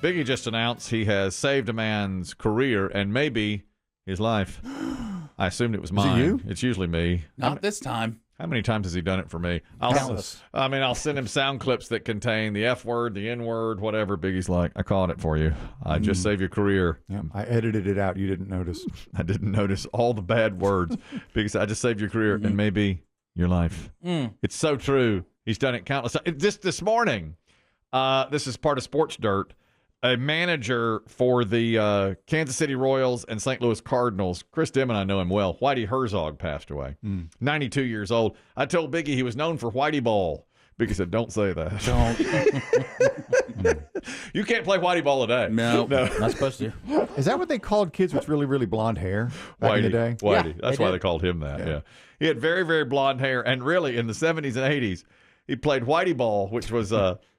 Biggie just announced he has saved a man's career and maybe his life. I assumed it was mine. Is it you? It's usually me. Not this time. How many times has he done it for me? Countless. I'll send him sound clips that contain the F word, the N word, whatever. Biggie's like, I caught it for you. I just saved your career. Yeah, I edited it out. You didn't notice. I didn't notice all the bad words. Biggie said, I just saved your career and maybe your life. It's so true. He's done it countless times. Just this morning, this is part of Sports Dirt. A manager for the Kansas City Royals and St. Louis Cardinals, Chris Demm, and I know him well. Whitey Herzog passed away, 92 years old. I told Biggie he was known for Whitey Ball. Biggie said, don't say that. Don't. You can't play Whitey Ball today. No, not supposed to. Is that what they called kids with really, really blonde hair back in the day? Whitey. Yeah, That's why they called him that. Yeah. He had very, very blonde hair. And really, in the 70s and 80s, he played Whitey Ball, which was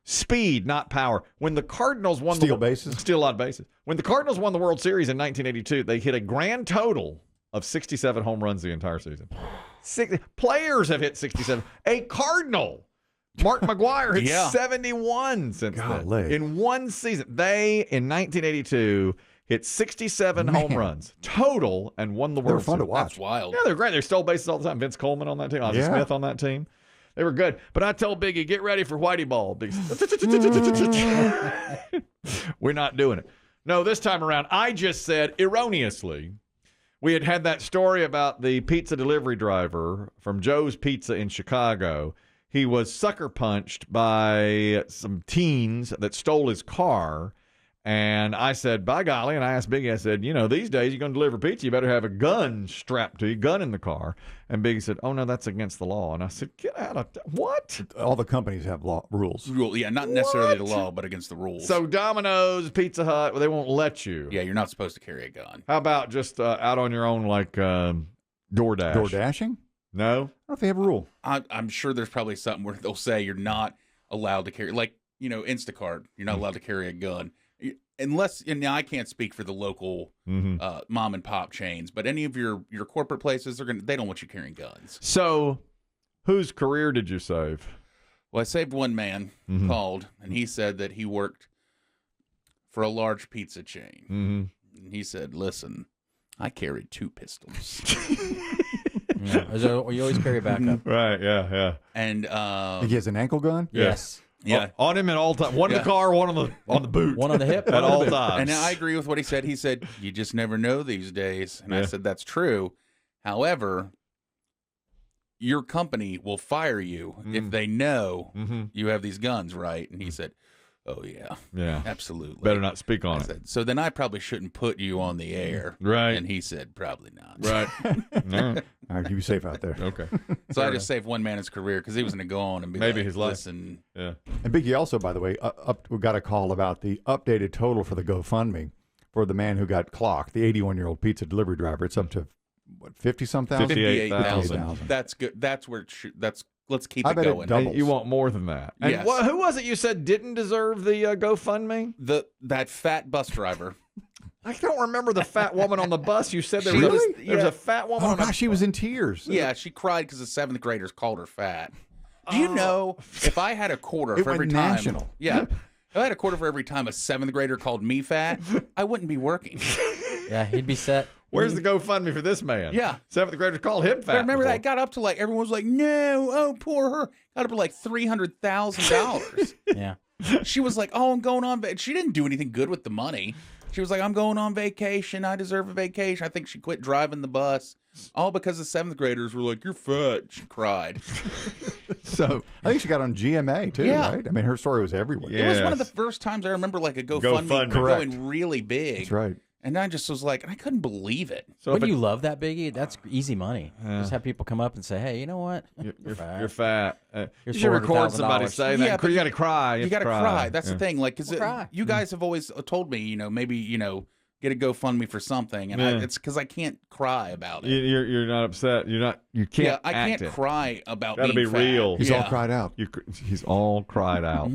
speed, not power. When the Cardinals won Steal bases. Steal a lot of bases. When the Cardinals won the World Series in 1982, they hit a grand total of 67 home runs the entire season. Players have hit 67. A Cardinal, Mark McGwire, hit 71 since then. In one season. They, in 1982, hit 67 home runs total and won the World Series. They were fun to watch. That's wild. Yeah, they're great. They stole bases all the time. Vince Coleman on that team. Ozzie Smith on that team. They were good. But I told Biggie, get ready for Whitey Ball. We're not doing it. No, this time around, I just said erroneously. We had that story about the pizza delivery driver from Joe's Pizza in Chicago. He was sucker punched by some teens that stole his car. And I said, by golly, and I asked Biggie, I said, these days you're going to deliver pizza, you better have a gun strapped to you, gun in the car. And Biggie said, oh, no, that's against the law. And I said, get out of what? All the companies have rules. Yeah, not necessarily the law, but against the rules. So Domino's, Pizza Hut, they won't let you. Yeah, you're not supposed to carry a gun. How about just out on your own, like DoorDash? DoorDashing? No? I don't know if they have a rule. I'm sure there's probably something where they'll say you're not allowed to carry, like, Instacart, you're not allowed to carry a gun. Unless, and now I can't speak for the local mom and pop chains, but any of your corporate places, they don't want you carrying guns. So, whose career did you save? Well, I saved one man called, and he said that he worked for a large pizza chain. And he said, "Listen, I carried 2 pistols." You always carry a backup. Right? Yeah. And He has an ankle gun? Yes. Yeah, on him at all times. One in the car, one on the boot, one on the hip at all times. And I agree with what he said. He said, "You just never know these days." And I said, "That's true. However, your company will fire you if they know you have these guns, right?" And he said, "Oh yeah, absolutely. Better not speak on it." So then I probably shouldn't put you on the air, right? And he said, "Probably not." Right. All right, you be safe out there. Okay. So I just saved one man his career because he was going to go on and be maybe like, his life. Listen. Yeah. And Biggie also, by the way, we got a call about the updated total for the GoFundMe for the man who got clocked, the 81-year-old pizza delivery driver. It's up to what, 50-some thousand? 58,000. That's good. That's where let's keep I it bet it going. doubles. You want more than that. And Yes. who was it you said didn't deserve the GoFundMe? That fat bus driver. I don't remember the fat woman on the bus. You said there She was, was- there was a fat woman Oh, on the gosh, she was in tears. Yeah, she cried because the 7th graders called her fat. Do you know if I had a quarter It for every went time? national. Yeah. If I had a quarter for every time a 7th grader called me fat, I wouldn't be working. Yeah, he'd be set. Where's the GoFundMe for this man? Yeah. 7th graders called him fat. But remember before. that got up to like everyone was like, "No, oh poor her." Got up to like $300,000. Yeah. She was like, "Oh, I'm going on." She didn't do anything good with the money. She was like, "I'm going on vacation. I deserve a vacation." I think she quit driving the bus, all because the 7th graders were like, "You're fat." She cried. So I think she got on GMA too, Yeah. right? I mean, her story was everywhere. Yeah. It was one of the first times I remember like a GoFundMe GoFundMe. going really big. That's right. And I just was like, I couldn't believe it. So Wouldn't if you love that, Biggie? That's easy money. Just have people come up and say, "Hey, you know what? you're fat. You Here's should record $400,000. somebody saying Yeah, that. but You got to cry. You got to cry. That's the thing. Like, We'll cry. you guys have always told me, maybe, get a GoFundMe for something. And it's because I can't cry about it. You're not upset. You can't. Yeah, I act can't it. cry about Gotta being be fat. real. He's Yeah. all cried out. He's all cried out.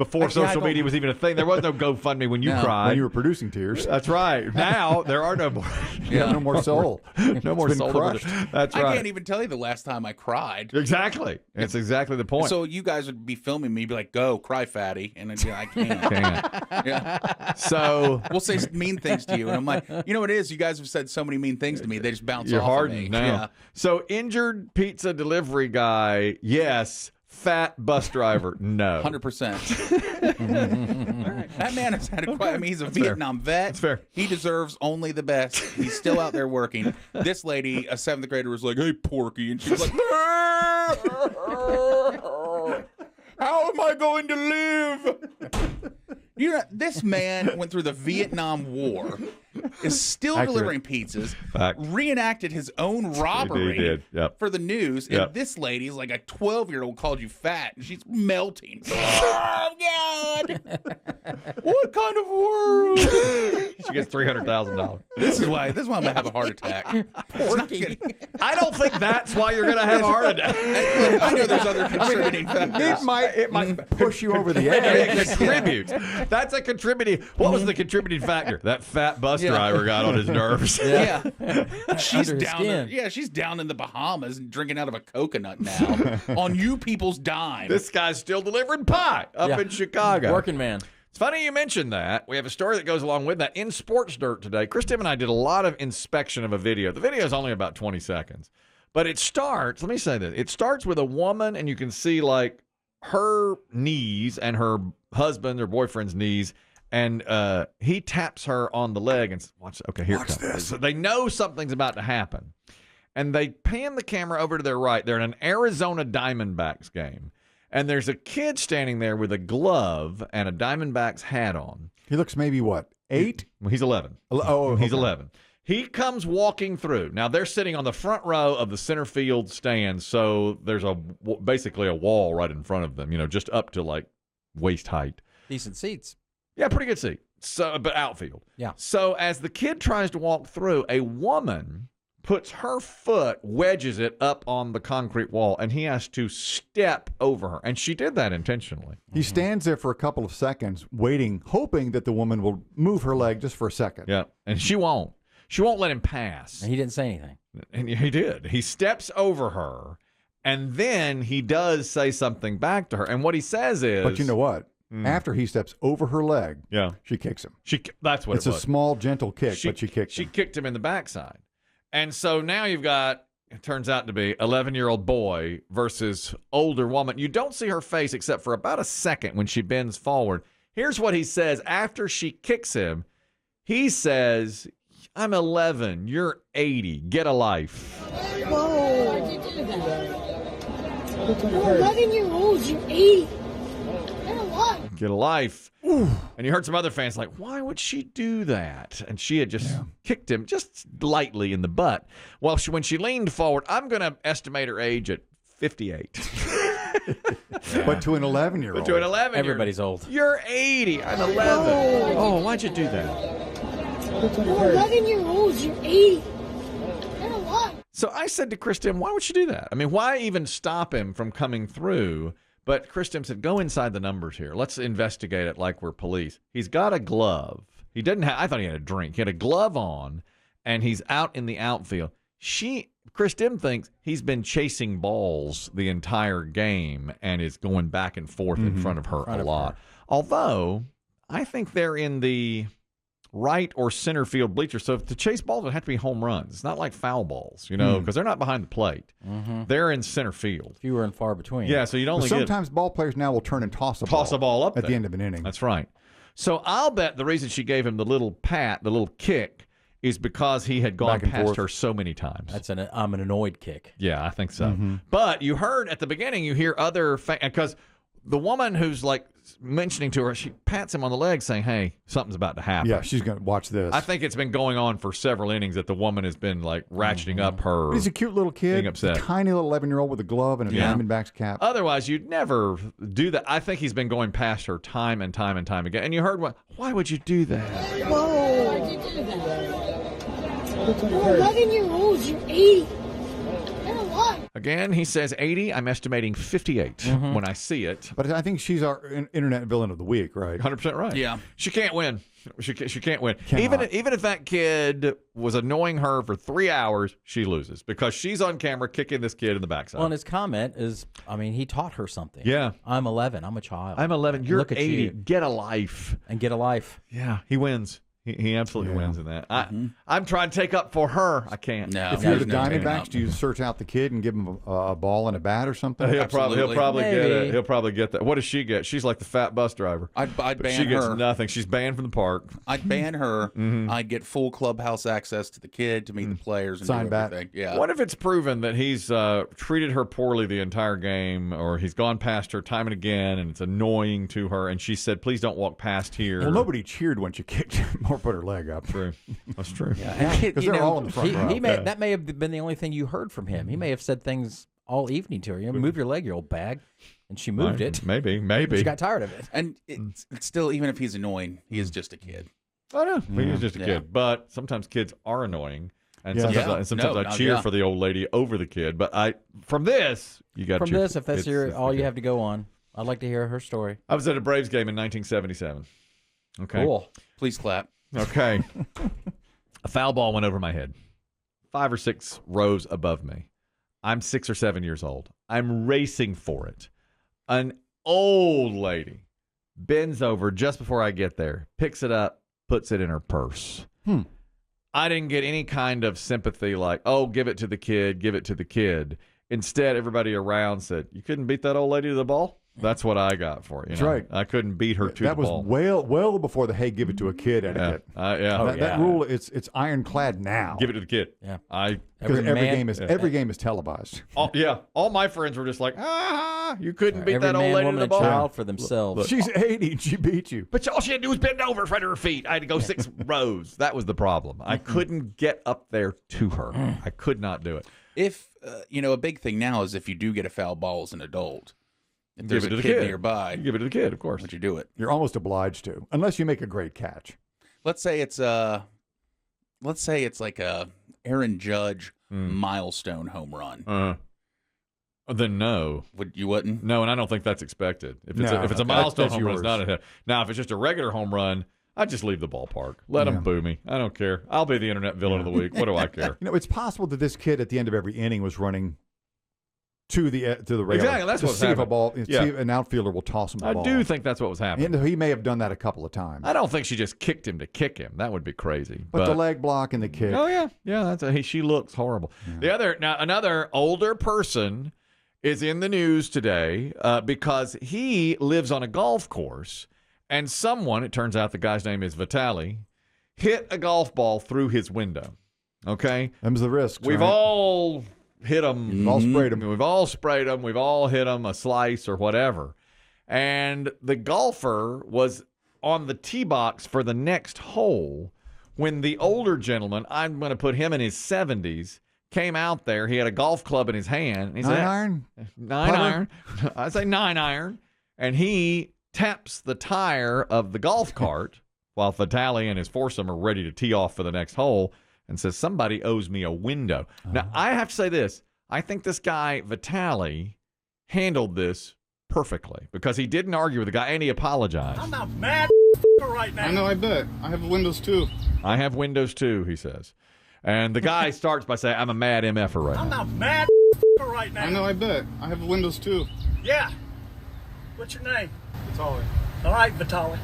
before Actually, I social don't- media was even a thing. There was no GoFundMe when you No. cried. When you were producing tears. That's right. Now there are no more. Yeah, no more soul. No more It's soul. been crushed. That's I right. can't even tell you the last time I cried. Exactly. It's exactly the point. So you guys would be filming me, be like, "Go cry, fatty," and I'd be like, "I can't." Can't. Yeah. So We'll say mean things to you, and I'm like, you know what it is? You guys have said so many mean things to me, they just bounce you're off of me. hardened now. Yeah. So injured pizza delivery guy, yes. Fat bus driver, no. 100%. That man has had quite. I mean, he's a Vietnam vet. That's fair. He deserves only the best. He's still out there working. This lady, a 7th grader, was like, "Hey, Porky," and she was like, "How am I going to live?" You know, this man went through the Vietnam War, is still Accurate. delivering pizzas, Fact. reenacted his own robbery He did. Yep. for the news, Yep. and this lady's like a 12-year-old called you fat, and she's melting. Oh, God! What kind of world? She gets $300,000. This is why I'm gonna have a heart attack. It's not gonna- I don't think that's why you're going to have a heart attack. I know there's other contributing factors. It might push you over the edge. It contributes. That's a contributing. What was the contributing factor? That fat bus driver got on his nerves. Yeah, she's Under his down. skin. Yeah, she's down in the Bahamas and drinking out of a coconut now on you people's dime. This guy's still delivering pie up Yeah. in Chicago. Working man. It's funny you mentioned that. We have a story that goes along with that. In Sports Dirt today, Chris Demm and I did a lot of inspection of a video. The video is only about 20 seconds. But it starts, let me say this. It starts with a woman, and you can see like her knees and her husband or boyfriend's knees, and he taps her on the leg and says, watch, okay, here it comes. this. So they know something's about to happen. And they pan the camera over to their right. They're in an Arizona Diamondbacks game. And there's a kid standing there with a glove and a Diamondbacks hat on. He looks maybe what, 8? Well, he's 11. Oh, He's okay. 11. He comes walking through. Now, they're sitting on the front row of the center field stand, so there's basically a wall right in front of them, just up to like waist height. Decent seats. Yeah, pretty good seat. So, but outfield. Yeah. So as the kid tries to walk through, a woman puts her foot, wedges it up on the concrete wall, and he has to step over her. And she did that intentionally. He stands there for a couple of seconds, waiting, hoping that the woman will move her leg just for a second. Yeah. And she won't. She won't let him pass. And he didn't say anything. And he did. He steps over her, and then he does say something back to her. And what he says is, But you know what? After he steps over her leg, yeah, she kicks him. that's what It's it a was. small, gentle kick, but she kicked She him. kicked him in the backside. And so now you've got, it turns out to be 11-year-old boy versus older woman. You don't see her face except for about a second when she bends forward. Here's what he says after she kicks him. He says, "I'm 11. You're 80. Get a life." Whoa. Why'd you do that? You're 11 years old. You're 80. Get a life. Get a life. And you heard some other fans like, why would she do that? And she had just kicked him just lightly in the butt. Well, when she leaned forward, I'm going to estimate her age at 58. But to an 11-year-old. To an 11, Everybody's old. You're 80. I'm 11. Oh, why'd you do that? You're 11 years old. You're 80. Get a life. So I said to Chris Demm, why would she do that? I mean, why even stop him from coming through? But Chris Demm said, go inside the numbers here. Let's investigate it like we're police. He's got a glove. He didn't have, I thought he had a drink. He had a glove on, and he's out in the outfield. Chris Demm thinks he's been chasing balls the entire game and is going back and forth in front of her a lot. Although, I think they're in the right or center field bleachers. So to chase balls, it have to be home runs. It's not like foul balls, because they're not behind the plate. They're in center field. Fewer and far between. Yeah, so you'd But only sometimes ball players now will turn and toss a ball up at the there. end of an inning. That's right. So I'll bet the reason she gave him the little pat, the little kick, is because he had gone Back and past forth. her so many times. That's I'm an annoyed kick. Yeah, I think so. But you heard at the beginning, you hear other because the woman who's like mentioning to her, she pats him on the leg saying, hey, something's about to happen. Yeah, she's going to watch this. I think it's been going on for several innings that the woman has been like ratcheting up her. He's a cute little kid. Being upset. A tiny little 11-year-old with a glove and a Yeah. Diamondbacks cap. Otherwise, you'd never do that. I think he's been going past her time and time and time again. And you heard why would you do that? Whoa. Why'd you do that? You're 11 years old. You're 80. Get a life. Again, he says 80. I'm estimating 58 when I see it. But I think she's our internet villain of the week, right? 100% right. Yeah. She can't win. She can't win. Cannot. Even if that kid was annoying her for 3 hours, she loses because she's on camera kicking this kid in the backside. Well, and his comment is, I mean, he taught her something. Yeah. I'm 11. I'm a child. I'm 11. You're Look at 80. you. Get a life. And get a life. Yeah, he wins. He absolutely wins in that. I'm trying to take up for her. I can't. No. If you're the there's no taking Diamondbacks, up. do you search out the kid and give him a ball and a bat or something? He'll probably get it. Maybe. He'll probably get that. What does she get? She's like the fat bus driver. I'd But ban she gets her. nothing. She's banned from the park. I'd ban her. I'd get full clubhouse access to the kid to meet the players and Sign do back. everything. Yeah. What if it's proven that he's treated her poorly the entire game, or he's gone past her time and again, and it's annoying to her, and she said, "Please don't walk past here." Well, nobody cheered when she kicked him or put her leg up. True. That's true. Because they're all in the front row. That may have been the only thing you heard from him. He may have said things all evening to her. You know, move your leg, you old bag. And she moved it. Maybe. She got tired of it. And it's still, even if he's annoying, he is just a kid. I know. He's just a Yeah. kid. But sometimes kids are annoying. And Yeah. sometimes No, I cheer yeah. for the old lady over the kid. But from this, you got to From this, if that's all you have to go on, I'd like to hear her story. I was at a Braves game in 1977. Okay. Cool. Please clap. Okay. A foul ball went over my head, 5 or 6 rows above me. I'm 6 or 7 years old. I'm racing for it. An old lady bends over just before I get there, picks it up, puts it in her purse. I didn't get any kind of sympathy like, oh, give it to the kid, give it to the kid. Instead, everybody around said, you couldn't beat that old lady to the ball? That's what I got for you. That's know? right. I couldn't beat her to That the was ball. well before the hey, give it to a kid etiquette. Yeah. That rule, it's ironclad now. Give it to the kid. Yeah. Because Every every game is televised. All my friends were just like, you couldn't beat Every that old man, lady to woman, the and ball. child for themselves. She's 80 and she beat you. But all she had to do was bend over in front of her feet. I had to go 6 rows. That was the problem. I couldn't get up there to her. I could not do it. If, a big thing now is if you do get a foul ball as an adult, if there's Give it a to the kid kid. nearby, You give it to the kid, of course. would you do it? You're almost obliged to, unless you make a great catch. Let's say it's like a Aaron Judge milestone home run. Then no. You wouldn't? No, and I don't think that's expected. If it's No, a okay. milestone That's home run, it's yours. not a hit. Now, if it's just a regular home run, I'd just leave the ballpark. Let them boo me. I don't care. I'll be the internet villain of the week. What do I care? It's possible that this kid at the end of every inning was running to the railing. Exactly, that's to what's see if a happening. ball, Yeah. see if an outfielder will toss him the I ball. do think that's what was happening. And he may have done that a couple of times. I don't think she just kicked him to kick him. That would be crazy. But the leg block and the kick. Oh yeah. She looks horrible. Another older person is in the news today because he lives on a golf course, and someone, it turns out the guy's name is Vitaly, hit a golf ball through his window. Okay, Them's the risks. we've right? all hit them. We've all sprayed them. We've all sprayed them. We've all hit them a slice or whatever. And the golfer was on the tee box for the next hole when the older gentleman, I'm going to put him in his 70s, came out there. He had a golf club in his hand. And he said, 9-iron? 9-iron. I say 9-iron. And he taps the tire of the golf cart while Vitaly and his foursome are ready to tee off for the next hole and says, somebody owes me a window. Now, I have to say this. I think this guy, Vitaly, handled this perfectly because he didn't argue with the guy and he apologized. I'm a mad right now. I know, I bet. I have Windows too. I have Windows too, he says. And the guy starts by saying, I'm a mad MFer right I'm now. a mad right now. I know, I bet. I have Windows too. Yeah. What's your name? Vitaly. All right, Vitaly.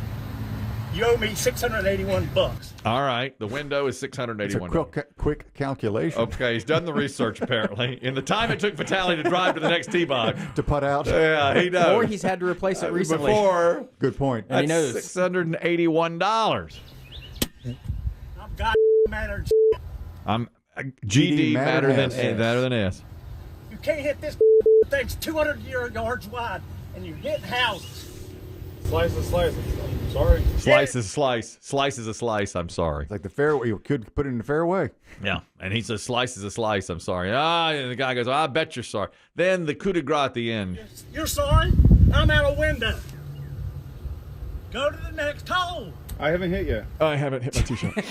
You owe me $681. All right. The window is It's a $681. quick calculation Okay, he's done the research apparently. In the time it took Vitaly to drive to the next tee box. to put out. Yeah, he knows. Or he's had to replace it recently. Before, Good point. And he that's knows. $681. I'm god madder. I'm GD matter matter than than S. You can't hit this thing's 200 yards wide, and you're hitting houses. Slice. I'm sorry. Slice is a slice. Slice is a slice. I'm sorry. It's like the fairway. You could put it in the fairway. Yeah. And he says slice is a slice. I'm sorry. And the guy goes, I bet you're sorry. Then the coup de grace at the end. You're sorry? I'm out a window. Go to the next hole. I haven't hit yet. I haven't hit my tee shot.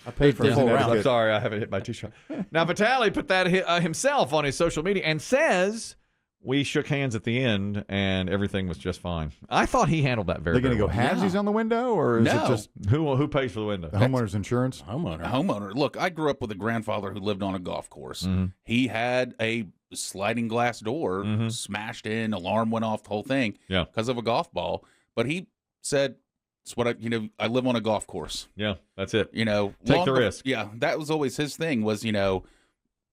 I paid for a full round. I'm sorry, I haven't hit my T-shirt. Now, Vitaly put that himself on his social media and says we shook hands at the end and everything was just fine. I thought he handled that very They're going to well. go halvesies on the window, or is it just Who pays for the window? the homeowner's insurance? Homeowner. Look, I grew up with a grandfather who lived on a golf course. He had a sliding glass door smashed in, alarm went off, the whole thing because of a golf ball. But he said, "It's what I live on a golf course. Yeah, that's it. Take the risk." Yeah, that was always his thing. Was it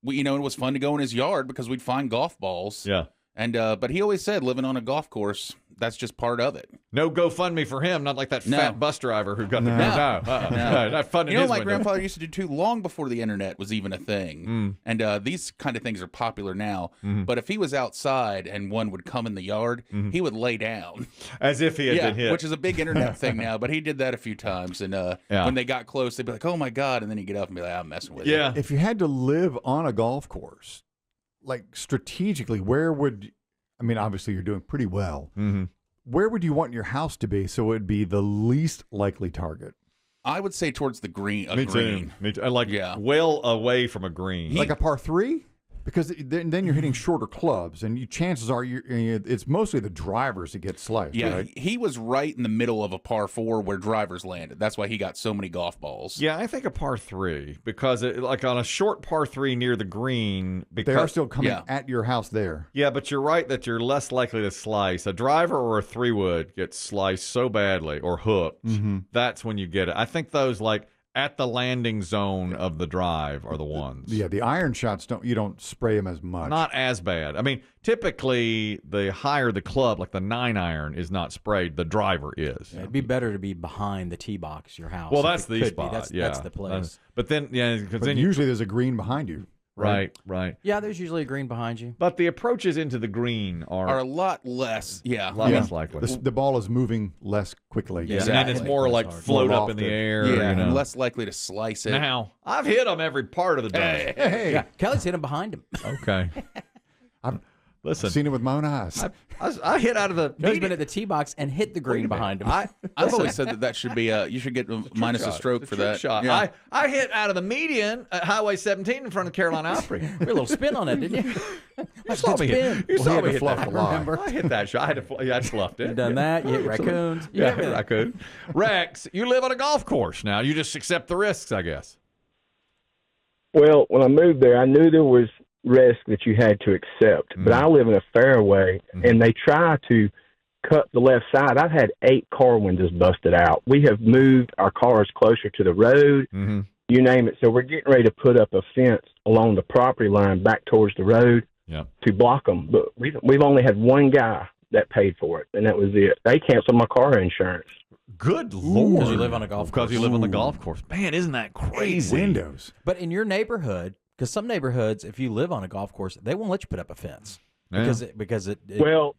was fun to go in his yard because we'd find golf balls. Yeah. And but he always said living on a golf course, that's just part of it. No GoFundMe for him, not like that fat bus driver who got the No. not funding his my window. grandfather used to do too, long before the internet was even a thing. And these kind of things are popular now. But if he was outside and one would come in the yard, he would lay down. As if he had been hit. Which is a big internet thing now. But he did that a few times. And when they got close, they'd be like, "Oh my God." And then he'd get up and be like, "I'm messing with you." Yeah. If you had to live on a golf course, like strategically, where would, I mean, obviously you're doing pretty well. Where would you want your house to be so it would be the least likely target? I would say towards the green. Me too. Like well away from a green. Like a par 3? Because then you're hitting shorter clubs, and chances are it's mostly the drivers that get sliced. Yeah, right? he was right in the middle of a par 4 where drivers landed. That's why he got so many golf balls. Yeah, I think a par 3 because like on a short par 3 near the green. Because, they are still coming at your house there. Yeah, but you're right that you're less likely to slice. A driver or a 3-wood gets sliced so badly or hooked. That's when you get it. I think those like at the landing zone of the drive are the ones. Yeah, the iron shots you don't spray them as much. Not as bad. I mean, typically the higher the club, like the 9-iron, is not sprayed. The driver is. Yeah, it'd be better to be behind the tee box, your house. Well, that's the spot. That's the place. But then, because then usually there's a green behind you. Right. Yeah, there's usually a green behind you. But the approaches into the green are a lot less. Yeah, a lot less likely. The ball is moving less quickly. Yeah, exactly. And it's more like float up in the air. Yeah, and less likely to slice it. Now, I've hit them every part of the day. Hey. Yeah, Kelly's hit him behind him. Okay. Listen, I've seen it with my own eyes. I hit out of the. He's been at the tee box and hit the green behind him. I've always said that should be you should get minus a stroke for that. Shot. Yeah. I hit out of the median at Highway 17 in front of Carolina Opry. You had a little spin on it, didn't you? You saw me hit. You saw me hit that. I hit that shot. I fluffed it. You've done that. You hit raccoons. Yeah, raccoon. Rex, you live on a golf course now. You just accept the risks, I guess. Well, when I moved there, I knew there was risk that you had to accept. But I live in a fairway, and they try to cut the left side. I've had 8 car windows busted out. We have moved our cars closer to the road, you name it. So we're getting ready to put up a fence along the property line back towards the road to block them. But we've only had one guy that paid for it, and that was it. They canceled my car insurance. Good Lord. Because you live on a golf course. Because you live on the golf course. Man, isn't that crazy? 8 windows. But in your neighborhood, because some neighborhoods, if you live on a golf course, they won't let you put up a fence. Because it well,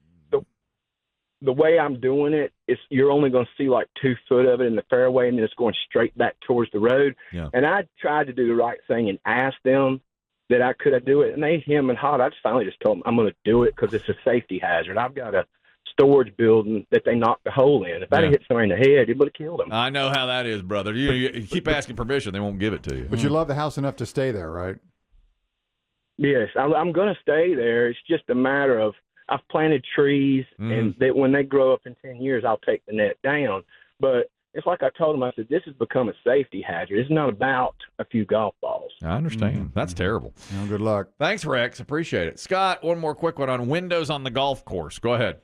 the way I'm doing it is you're only going to see like 2 foot of it in the fairway, and then it's going straight back towards the road. Yeah. And I tried to do the right thing and ask them that I could do it, and they hem and hawed. I just finally just told them I'm going to do it because it's a safety hazard. I've got a storage building that they knocked the hole in. If I'd have hit somebody in the head, it would have killed them. I know how that is, brother. You keep asking permission, they won't give it to you. But you love the house enough to stay there, right? Yes, I'm going to stay there. It's just a matter of I've planted trees, and when they grow up in 10 years, I'll take the net down. But it's like I told them, I said, this has become a safety hazard. It's not about a few golf balls. I understand. That's terrible. Well, good luck. Thanks, Rex. Appreciate it. Scott, one more quick one on windows on the golf course. Go ahead.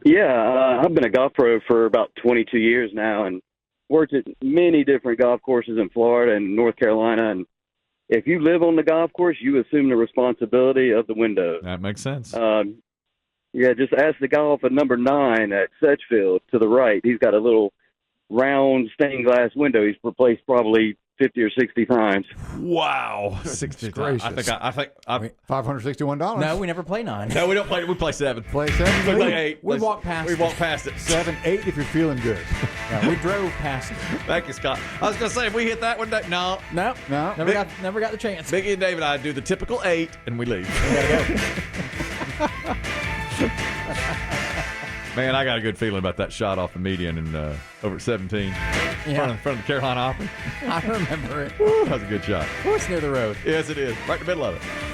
Yeah, I've been a golf pro for about 22 years now and worked at many different golf courses in Florida and North Carolina. And if you live on the golf course, you assume the responsibility of the windows. That makes sense. Yeah, just ask the golf at number 9 at Sedgefield to the right. He's got a little round stained glass window. He's replaced probably 50 or 60 times. Wow. 60 times. I think $561. No, we never play 9. No, we don't play. We play 7. Play 7? We play 8. We walk past We it. walk past it. 7, 8 if you're feeling good. Yeah, we drove past it. Thank you, Scott. I was going to say, if we hit that one day, no. No. Never got the chance. Biggie and David and I do the typical 8, and we leave. Man, I got a good feeling about that shot off the median and over at 17. In front of the Carolina Opry. I remember it. Woo, that was a good shot. Oh, it's near the road. Yes, it is. Right in the middle of it.